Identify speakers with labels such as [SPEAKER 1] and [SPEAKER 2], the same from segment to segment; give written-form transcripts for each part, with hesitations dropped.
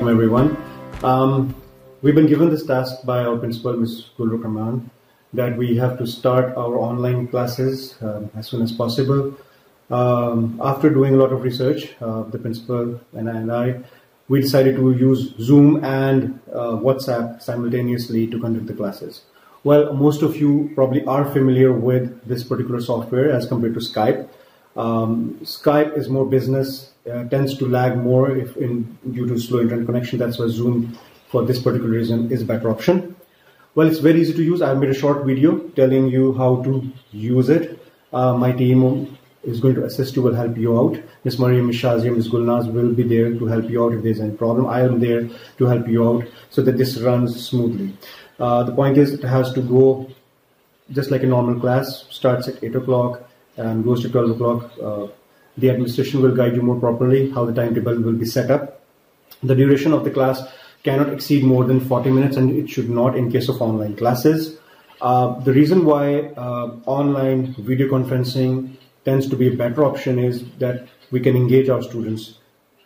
[SPEAKER 1] everyone. We've been given this task by our principal, Ms. Gulrukh Rahman, that we have to start our online classes as soon as possible. After doing a lot of research, the principal and I, we decided to use Zoom and WhatsApp simultaneously to conduct the classes. Well, most of you probably are familiar with this particular software as compared to Skype. Skype is more business, tends to lag more due to slow internet connection. That's why Zoom, for this particular reason, is a better option. Well, it's very easy to use. I've made a short video telling you how to use it. My team is going to assist you, will help you out. Ms. Mariam, Ms. Shazia, Ms. Gulnaz will be there to help you out if there's any problem. I am there to help you out so that this runs smoothly. The point is, it has to go just like a normal class, starts at 8 o'clock and goes to 12 o'clock. The administration will guide you more properly how the timetable will be set up. The duration of the class cannot exceed more than 40 minutes, and it should not in case of online classes. The reason why online video conferencing tends to be a better option is that we can engage our students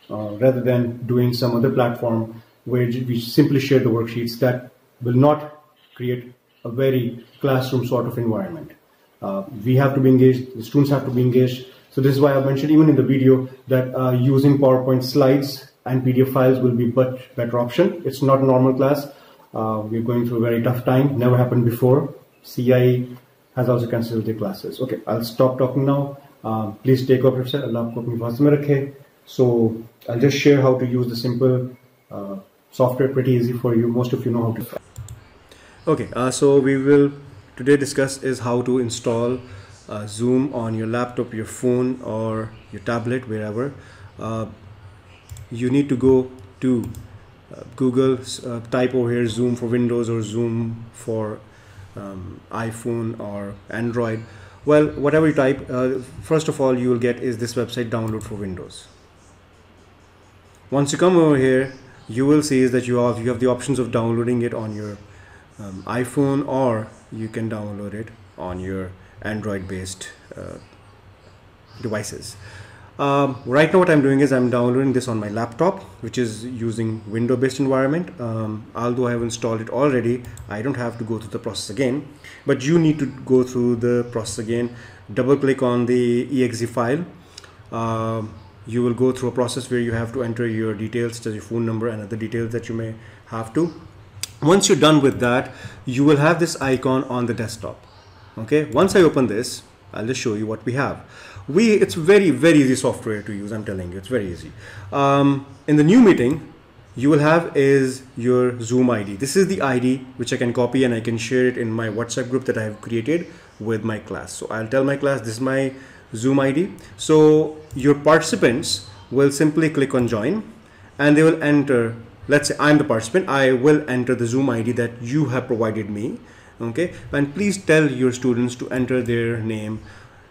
[SPEAKER 1] rather than doing some other platform where we simply share the worksheets. That will not create a very classroom sort of environment. We have to be engaged, the students have to be engaged. So this is why I mentioned even in the video that using PowerPoint slides and PDF files will be much better option. It's not a normal class. We're going through a very tough time, never happened before. CIE has also cancelled their classes. Okay, I'll stop talking now. Please take care of yourself. Allah aapko apni hifaz mein rakhe. So I'll just share how to use the simple software, pretty easy for you. Most of you know how to. Okay, so we will today discuss is how to install Zoom on your laptop, your phone, or your tablet, wherever. You need to go to Google, type over here Zoom for Windows or Zoom for iPhone or Android. Well, whatever you type, first of all you will get is this website, download for Windows. Once you come over here, you will see is that you have the options of downloading it on your iPhone, or you can download it on your Android based devices. Right now what I'm doing is I'm downloading this on my laptop, which is using window based environment. Although I have installed it already, I don't have to go through the process again, but you need to go through the process again. Double click on the exe file. You will go through a process where you have to enter your details, such as your phone number and other details that you may have to. Once you're done with that, you will have this icon on the desktop. Okay, once I open this, I'll just show you what we have. It's very easy software to use. I'm telling you, it's very easy. In the new meeting, you will have is your Zoom ID. This is the ID which I can copy and I can share it in my WhatsApp group that I have created with my class. So I'll tell my class this is my Zoom ID. So your participants will simply click on join and they will enter. Let's say I'm the participant, I will enter the Zoom ID that you have provided me. Okay, and please tell your students to enter their name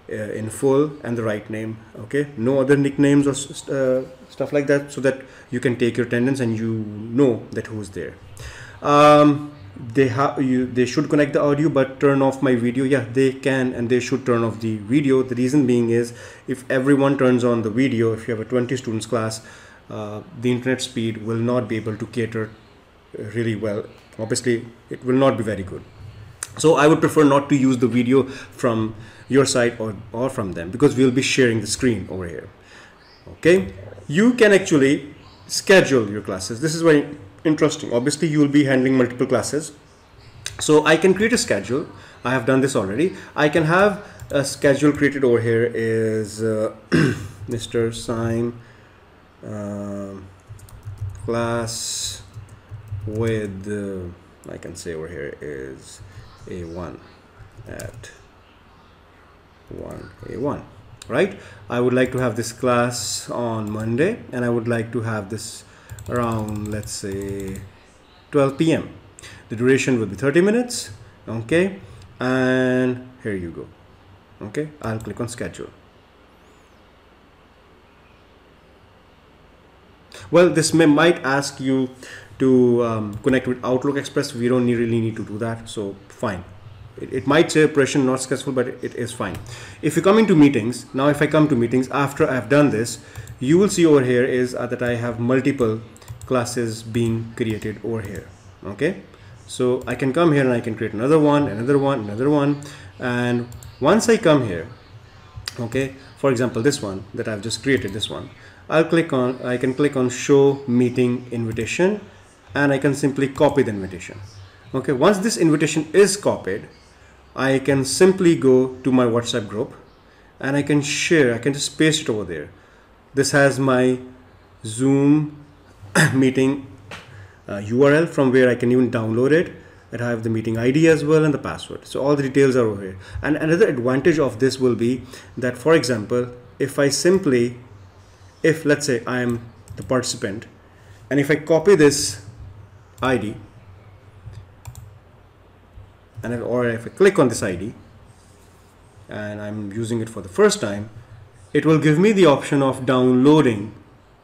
[SPEAKER 1] in full and the right name. Okay, no other nicknames or stuff like that, so that you can take your attendance and you know that who's there. They should connect the audio but turn off my video. Yeah, they can and they should turn off the video. The reason being is if everyone turns on the video, if you have a 20 students class, the internet speed will not be able to cater really well. Obviously it will not be very good. So I would prefer not to use the video from your side or from them, because we'll be sharing the screen over here. Okay, you can actually schedule your classes. This is very interesting. Obviously you will be handling multiple classes, so I can create a schedule. I have done this already. I can have a schedule created over here is Mr. Sign class with I can say over here is A1 at 1 A1, right? I would like to have this class on Monday and I would like to have this around, let's say, 12 p.m. The duration will be 30 minutes. Okay, and here you go. Okay, I'll click on schedule. Well, this might ask you to connect with Outlook Express. We don't really need to do that, so fine. It might say operation not successful, but it is fine. If you come into meetings, now if I come to meetings after I've done this, you will see over here is that I have multiple classes being created over here. Okay, so I can come here and I can create another one, and once I come here, okay, for example this one that I've just created, this one, I can click on show meeting invitation, and I can simply copy the invitation. Okay, once this invitation is copied, I can simply go to my WhatsApp group and I can share, I can just paste it over there. This has my Zoom meeting URL from where I can even download it. And I have the meeting ID as well and the password. So all the details are over here. And another advantage of this will be that, for example, if let's say I am the participant, and if I copy this ID, or if I click on this ID and I'm using it for the first time, it will give me the option of downloading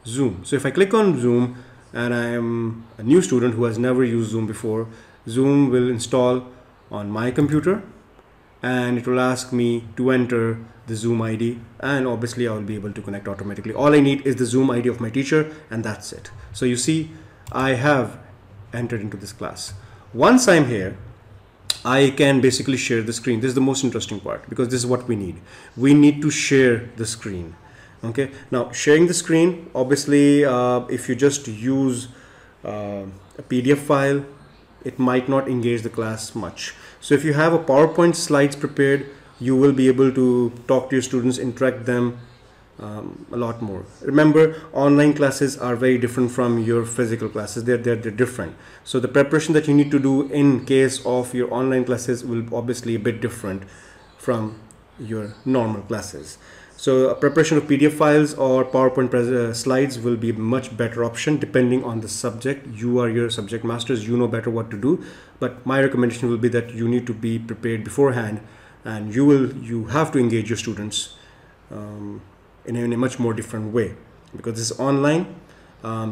[SPEAKER 1] Zoom. So if I click on Zoom and I am a new student who has never used Zoom before, Zoom will install on my computer and it will ask me to enter the Zoom ID, and obviously I will be able to connect automatically. All I need is the Zoom ID of my teacher, and that's it. So you see, I have entered into this class. Once I'm here, I can basically share the screen. This is the most interesting part, because this is what we need. We need to share the screen. Okay, now sharing the screen, obviously if you just use a PDF file, it might not engage the class much. So if you have a PowerPoint slides prepared, you will be able to talk to your students, interact them a lot more. Remember, online classes are very different from your physical classes. They're different. So the preparation that you need to do in case of your online classes will obviously a bit different from your normal classes. So a preparation of PDF files or PowerPoint slides will be a much better option depending on the subject. You are your subject masters, you know better what to do. But my recommendation will be that you need to be prepared beforehand, and you have to engage your students in a much more different way, because this is online.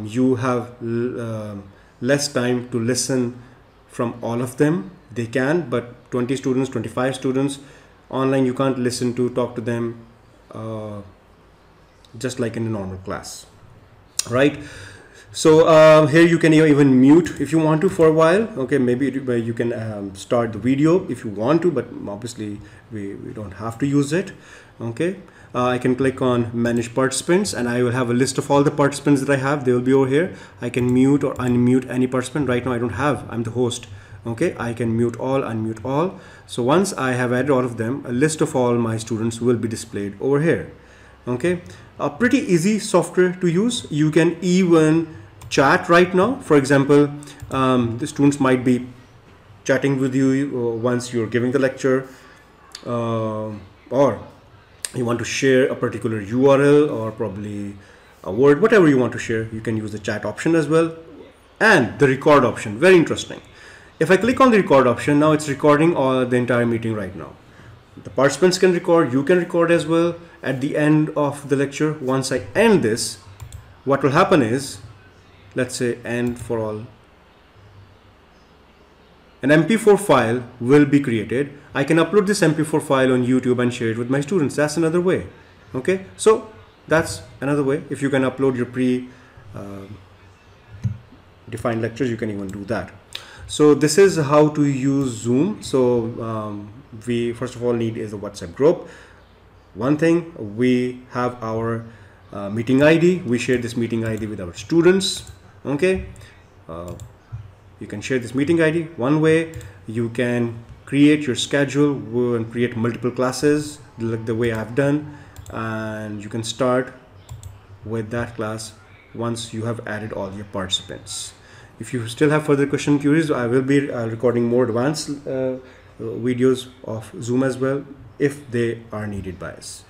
[SPEAKER 1] You have less time to listen from all of them. They can, but 20 students, 25 students online, you can't listen to, talk to them just like in a normal class, right? So here you can even mute if you want to for a while. Okay, maybe you can start the video if you want to, but obviously we don't have to use it. Okay, I can click on manage participants, and I will have a list of all the participants that I have. They will be over here. I can mute or unmute any participant. Right now I don't have, I'm the host. Okay, I can mute all, unmute all. So once I have added all of them, a list of all my students will be displayed over here. Okay, a pretty easy software to use. You can even chat right now. For example, the students might be chatting with you once you're giving the lecture, or you want to share a particular URL or probably a word, whatever you want to share. You can use the chat option as well, and the record option, very interesting. If I click on the record option, now it's recording the entire meeting right now. The participants can record, you can record as well at the end of the lecture. Once I end this, what will happen is, let's say end for all, an MP4 file will be created. I can upload this MP4 file on YouTube and share it with my students. That's another way. Okay, so that's another way. If you can upload your defined lectures, you can even do that. So this is how to use Zoom. So we first of all need is a WhatsApp group. One thing, we have our meeting ID. We share this meeting ID with our students. Okay, you can share this meeting ID. One way, you can create your schedule and create multiple classes like the way I've done, and you can start with that class once you have added all your participants. If you still have further question queries, I will be recording more advanced videos of Zoom as well if they are needed by us.